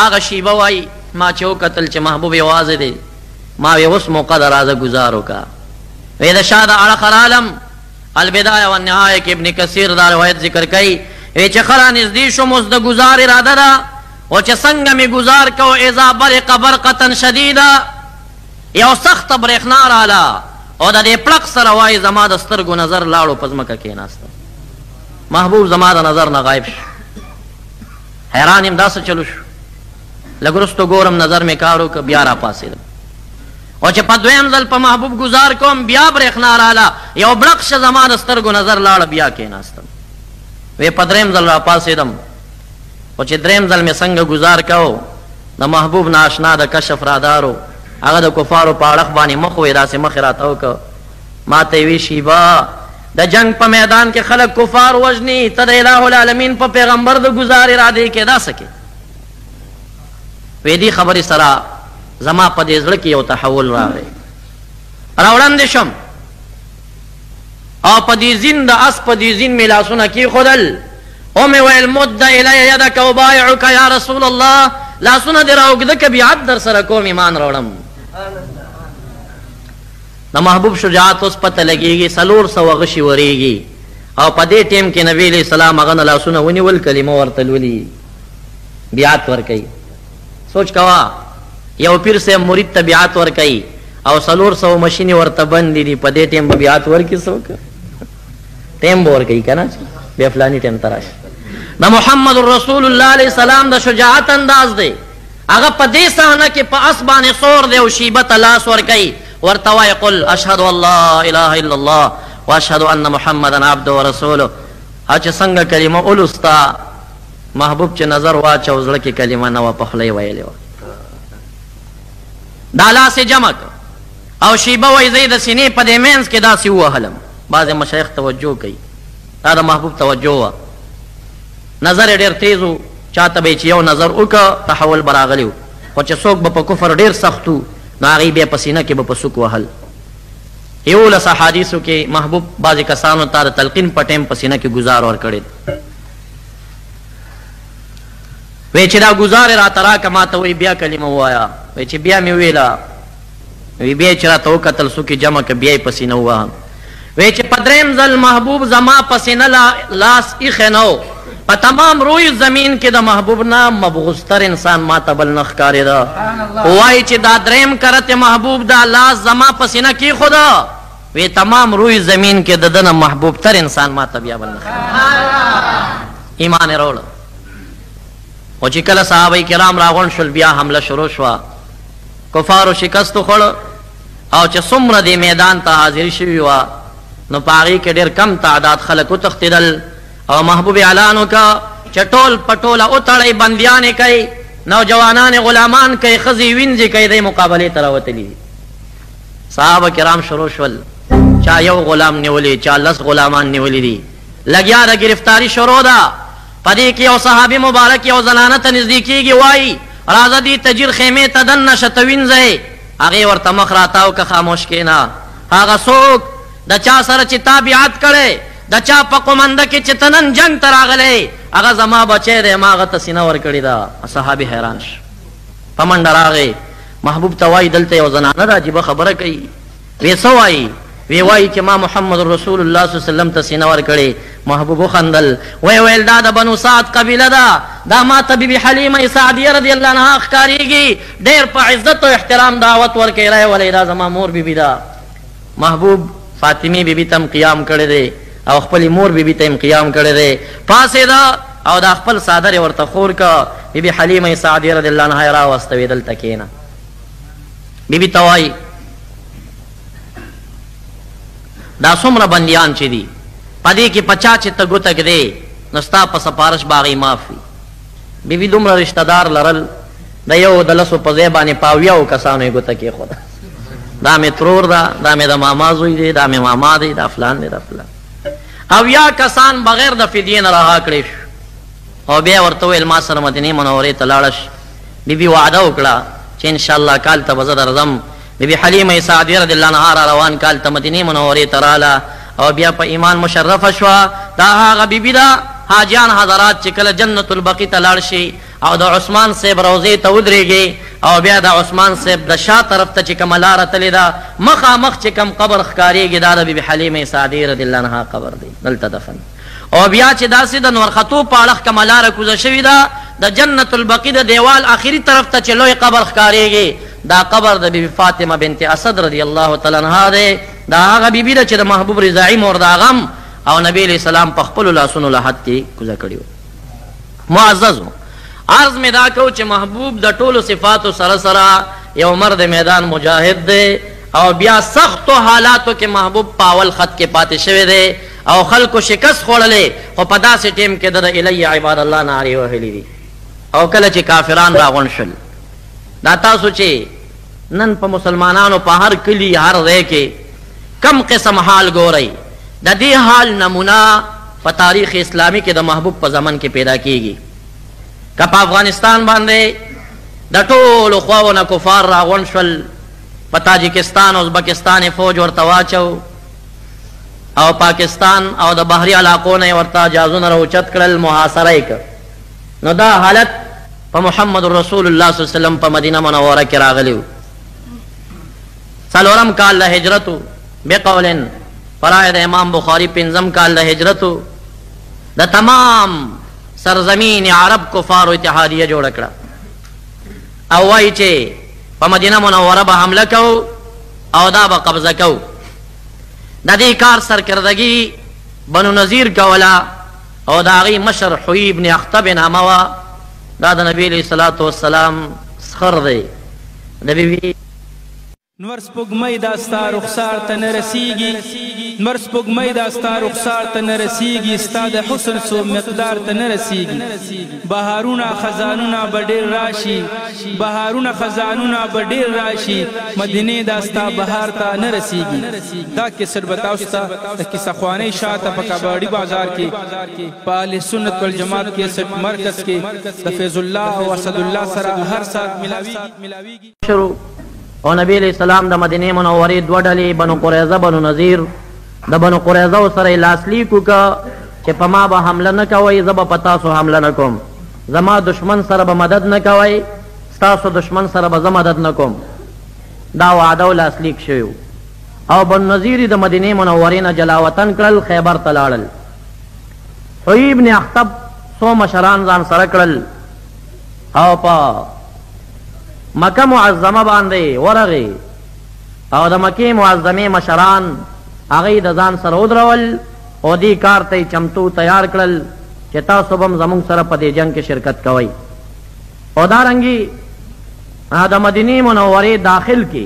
آغا شیبه وای ما چې وکتل چې محبوب یوازې دی ما وی اوس موقع د راځه گزار وکړه. وی د شاه د اړخ رالم البدایه والنهایه کې ابن کثیر دا روایت ذکر کوي وی چې خلا نږدې شوم اوس د گزار اراده ده او چې څنګه مې گزار کو اذا برق برقه شدیده یو سخت برېښنا راله او د دې پړق سره وایي زما د سترګو نظر لاړو په ځمکه کېناسته. محبوب زما د نظر نه غایب شو. حیران یم دا څه چلو شو. لږ وروسته ګورم نظر مې کار وکړ بیا را پاڅېدم او چې په دویم ځل په محبوب گزار کوم بیا برېښنا راله یو بړقشه زما د سترګو نظر لاړه بیا کېناستم. وی په دریم ځل را پاڅېدم او چې دریم ځل مې څنګه گزار کو د محبوب ناشنا د کشف رادارو هغه د کفارو په اړخ باندې مخ وی داسې مخې راته وکړه ما ته یې وی شیبه د جنگ په میدان کې خلک کفار وژني ته د اله العالمین په پیغمبر د گزار ارادې کې دا څه کې. وی دې خبرې سره زما په دې زړه کې یو تحول راغی راوړاندې شم او په دې زین د اس په دې زین مې لاسونه کېښودل او مې ویل مد الی یدک وبایعک یا رسول الله لاسونه دې راوږده که بیعت در سره کوم ایمان راوړم. د محبوب شجاعت اوس پته لګېږي 400 غشي ورېږي او په دې ټیم کې نبی علیہ السلام هغه نه لاسونه ونیول کلمه ورته لولي بیعت ورکوي. سوچ کوا یو پیر صاحب مرید ته بیعت ورکوي او 400 مشینې ورته بندې دي په دې ټیم به بیعت ورکړي څوک ټیم به ورکوي که نه بیا فلاني ټیم ته راشي. د محمد رسول الله علیه السلام د شجاعت انداز دی هغه په دې صحنه کې په اس باندې سور دی او شیبه ته لاس ورکوي ورته وایي قل اشهد ان لا اله الا الله واشهد ان محمدا عبده ورسوله. او چې څنګه کلمه اولستا محبوب چې نظر واچو زړه کې کلمه نه وه په خوله یې ویلې وه دا لاس یې جمع کړ او شیبه وایي زه یې د سینې په دې منځ کې داسې ووهلم. بعضې مشایخ توجه کوي دا د محبوب توجه وه نظر یې ډېر تیز و چاته به چې یو نظر وکړه تحول به راغلی و خو چې څوک به په کفر ډېر سخت و نو هغې بیا په سینه کې به په سوک وهل. 11 احادیثو کې محبوب بعضې کسانو ته د تلقین په ټیم په سینه کې ګزار ورکړی وی چې دا گزار راته راکه ما ته وی بیا کلمه ووایه وی چې بیا مې ویله وی بیا چې راته وکتل څوک یې جمع که بیا یې په سینه ووهم. وی چې په دریم ځل محبوب زما په سینه لاس ایښی نه و په تمام روی زمین کې د محبوب نه مبغوضتر انسان ما ته بل نه ښکارېده. وایي چې دا دریم کرت محبوب دا لاس زما په سینه کېښوده وی تمام روی زمین کې د ده نه محبوب تر انسان ما ته بیا بل نه ښکارېده. ایمان یې راوړه او چې کله صحابه کرام راغونډ شول بیا حمله شروع شوه کفارو شکست وخوړ او چې څومره دې میدان ته حاضر شوي وه نو په هغې کې ډېر کم تعداد خلک وتښتېدل او محبوب اعلان وکړه چې ټول په ټوله وتړئ بندیانې کوي نوجوانان غلامان کوي ښځې وینځې کوي دی مقابلې ته راوتلي دي. صحابه کرام شروع شول چا یو غلام نیولی چا 10 غلامان نیولی دي لګیا د گرفتاری شروع ده. په دې کې یو صحابي مبارک یو زنانه ته نږدې کېږي وایي راځه دې تجیر خیمې ته دننه شه ته وینځئ هغې ورته مخ راتاو که خاموش کښېنه هغه څوک د چا سره چې تا بیعت کړی د چا په قومنده کې چې ته نن جنګ ته راغلی هغه زما بچی دی ما هغه ته سینه ورکړې ده. صحابي حیران شو په منډه راغی محبوب ته وایي دلته یو زنانه ده عجیبه خبره کوي. وی څه وایي وی وایي چې ما محمد رسول الله صلی الله علیه وسلم ته سینه ورکړې. محبوب وخندل ویل دا د بنو سعد قبیله ده دا ما ته بیبي حلیمه سعدیه رضی الله عنها ښکارېږي ډېر په عزت او احترام دعوت ورکوي رایې ولئ دا زما مور بیبي ده. محبوب فاطمې بیبي ته هم قیام کړی دی او خپلې مور بیبي ته هم قیام کړی دی. پاڅېده او دا خپل څادر یې ورته خور که بیبي حلیمه سعدیه رضی الله عنها یې راوستوې دلته کښېنه. بیبي ته وایي دا څومره بندیان چې دي په دې کې په چا چې ته ګوته ږدې نو ستا په سپارش به هغې معاف وي. بیبي دومره رشته دار لرل د یو د 10 په ځای باندې په 80 کسانو یې ګوته کېښوده دا مې ترور ده دا مې د ماما زوی دی دا مې ماما دی دا فلان دی دا فلان 80 کسان بغیر د فدیې نه رها کړی شو او بیا ورته وویل ما سره مدینې منورې ته لاړه شي. بیبي وعده وکړه چې انشاءالله کال ته به زه درځم. بیبي حلیمه سعدیه رضی الله عنها را روان کال ته مدینې منورې ته راله او بیا په ایمان مشرفه شوه. دا هغه بیبي ده حاجیان حضرات چې کله جنت البقیع ته لاړ شي او د عثمان صاحب روضې ته ودرېږي او بیا د عثمان صاحب د شا طرف ته چې کومه لاره تلې ده مخامخ چې کوم قبر ښکارېږي دا د بیبي حلیمې سعدي رضی الله عنها قبر دی، دلته دفن. او بیا چې داسې د نورختو په اړخ کومه لاره کوزه شوې ده د جنت البقیع د دیوال آخري طرف ته چې لوی قبر ښکارېږي دا قبر د بیبي فاطمه بنت اسد رضی الله تعالی عنها دی. دا هغه بیبي ده چې د محبوب رضاعي مور د هغه او نبی علیہ السلام په خپلو لاسونو لحد کې کوزه کړي وو. معززو عرض مې دا کو چې محبوب د ټولو صفاتو سره سره یو مرد میدان مجاهد دی او بیا سختو حالاتو کې محبوب په اول خط کې پاتې شوی دی او خلکو شکست خوړلې خو په داسې ټیم کې د الی عباد الله نارې وهلې دي. او کله چې کافران راغونډ شول دا تاسو چې نن په مسلمانانو په هر کلي هر ځای کې کم قسم حال ګورئ د دې حال نمونه په تاریخ اسلامی کې د محبوب په زمن کې پیدا کیږي. که په افغانستان باندې د ټولو خواونه کفار راغونډ شول په تاجکستان او ازبکستان فوج ورته واچو او پاکستان او د بحري علاقو نه ورته جهازونه راوچت کړل محاصره یې کړ نو دا حالت په محمد رسول الله صلی الله علیه وسلم په مدینه منوره کې راغلی و. څلورم کال د هجرتو بقول فرای د امام بخاری پنځم کال د هجرتو د تمام سرزمین عرب کفارو اتحادیه جوړ کړه او وایي چې په مدینه منوره به حمله کو او دا به قبضه کو. د دې کار سرکردګي بنو نذیر کوله او د هغې مشر حوی ابن اخطب نامه وه. دا د نبی علیه الصلاة والسلام سخر دی د بیبي نور سپوږمۍ دا ستا رخسار ته نه رسیږي نور سپوږمۍ دا ستا رخسار ته نه رسیږي ستا د حسن څو مقدار ته نه رسیږي بهارونه خزانونه به ډېر راشي بهارونه خزانونه به ډېر راشي مدینې دا ستا بهار ته نه رسیږي. دا کیسټ به تاسو ته د کیسه خوانۍ شاته په کباړي بازار کې په اهل سنت والجماعت کیسټ مرکز کې د فیض الله او اسد الله سره هر ساعت ملاویږي. او نبی علیہ السلام د مدینې منورې دوه ډلې بنو قریظه بنو نذیر د بنو قریظه سره یې لاسلیک وکړه چې په ما به حمله نه کوئ زه به په تاسو حمله نه کوم زما دشمن سره به مدد نه کوئ ستاسو دشمن سره به زه مدد نه کوم. دا وعده و لاسلیک شوی او بنو نذیر د مدینې منورې نه جلا وطن کړل خیبر ته لاړل. حوی ابن اخطب څو مشران ځان سره کړل او په مکه معظمه باندې ورغی او د مکې معظمې مشران هغې د ځان سره ودرول او دې کار ته چمتو تیار کړل چې تاسو به هم زموږ سره په دې جنګ کې شرکت کوئ. او دارنګې د مدینې منورې داخل کې